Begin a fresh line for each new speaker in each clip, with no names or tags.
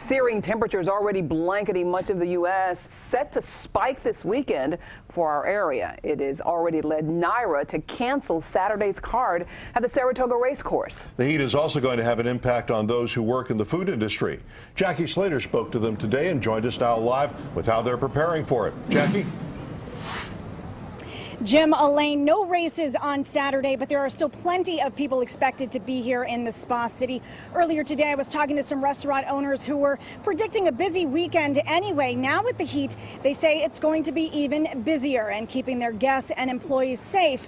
Searing temperatures already blanketing much of the U.S., set to spike this weekend for our area. It has already led NYRA to cancel Saturday's card at the Saratoga Racecourse.
The heat is also going to have an impact on those who work in the food industry. Jackie Slater spoke to them today and joined us now live with how they're preparing for it. Jackie?
Jim, Elaine, no races on Saturday, but there are still plenty of people expected to be here in the Spa City. Earlier today, I was talking to some restaurant owners who were predicting a busy weekend anyway. Now with the heat, they say it's going to be even busier, and keeping their guests and employees safe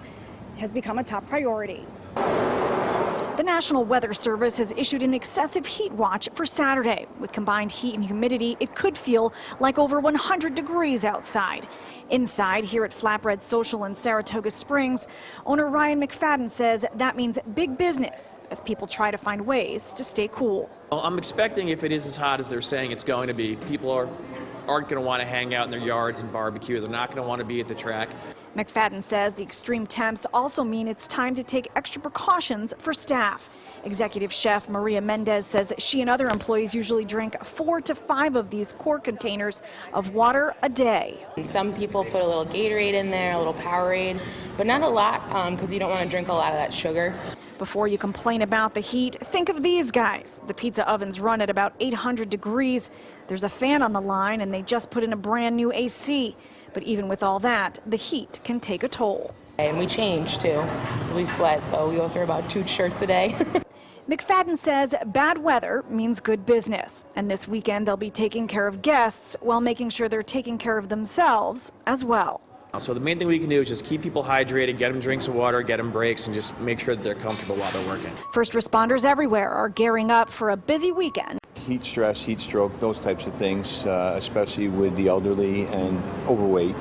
has become a top priority. The National Weather Service has issued an excessive heat watch for Saturday. With combined heat and humidity, it could feel like over 100 degrees outside. Inside, here at Flatbread Social in Saratoga Springs, owner Ryan McFadden says that means big business as people try to find ways to stay cool.
Well, I'm expecting if it is as hot as they're saying it's going to be, people aren't going to want to hang out in their yards and barbecue. They're not going to want to be at the track.
McFadden says the extreme temps also mean it's time to take extra precautions for staff. Executive Chef Maria Mendez says she and other employees usually drink 4 to 5 of these quart containers of water a day.
Some people put a little Gatorade in there, a little Powerade, but not a lot because you don't want to drink a lot of that sugar.
Before you complain about the heat, think of these guys. The pizza ovens run at about 800 degrees. There's a fan on the line and they just put in a brand new AC. But even with all that, the heat can take a toll.
And we change too, because we sweat, so we go through about 2 shirts a day.
McFadden says bad weather means good business. And this weekend they'll be taking care of guests while making sure they're taking care of themselves as well.
So the main thing we can do is just keep people hydrated, get them drinks of water, get them breaks, and just make sure that they're comfortable while they're working.
First responders everywhere are gearing up for a busy weekend.
Heat stress, heat stroke, those types of things, especially with the elderly and overweight.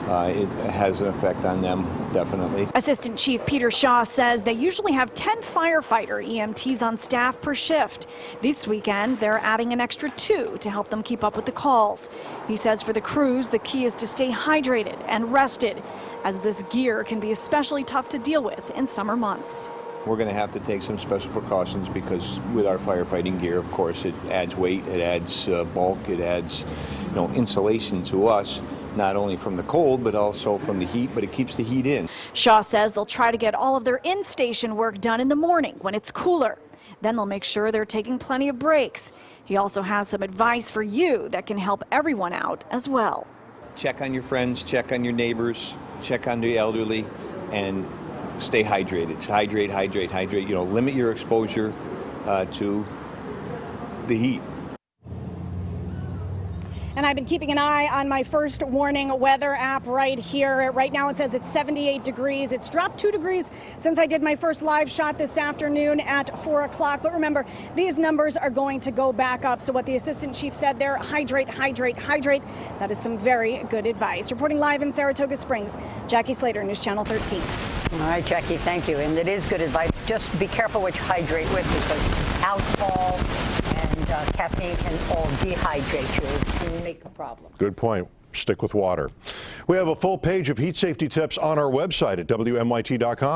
It has an effect on them, definitely.
Assistant Chief Peter Shaw says they usually have 10 firefighter EMTs on staff per shift. This weekend, they're adding an extra 2 to help them keep up with the calls. He says for the crews, the key is to stay hydrated and rested, as this gear can be especially tough to deal with in summer months.
We're going to have to take some special precautions because with our firefighting gear, of course, it adds weight, it adds bulk, it adds, insulation to us. Not only from the cold, but also from the heat, but it keeps the heat in.
Shaw says they'll try to get all of their in-station work done in the morning when it's cooler. Then they'll make sure they're taking plenty of breaks. He also has some advice for you that can help everyone out as well.
Check on your friends, check on your neighbors, check on the elderly, and stay hydrated. Hydrate, hydrate, hydrate. Limit your exposure to the heat.
And I've been keeping an eye on my first warning weather app right here. Right now it says it's 78 degrees. It's dropped 2 degrees since I did my first live shot this afternoon at 4 o'clock. But remember, these numbers are going to go back up. So what the assistant chief said there, hydrate, hydrate, hydrate. That is some very good advice. Reporting live in Saratoga Springs, Jackie Slater, News Channel 13.
All right, Jackie, thank you. And it is good advice. Just be careful what you hydrate with, because alcohol and caffeine can all dehydrate you and make a problem.
Good point. Stick with water. We have a full page of heat safety tips on our website at WNYT.com.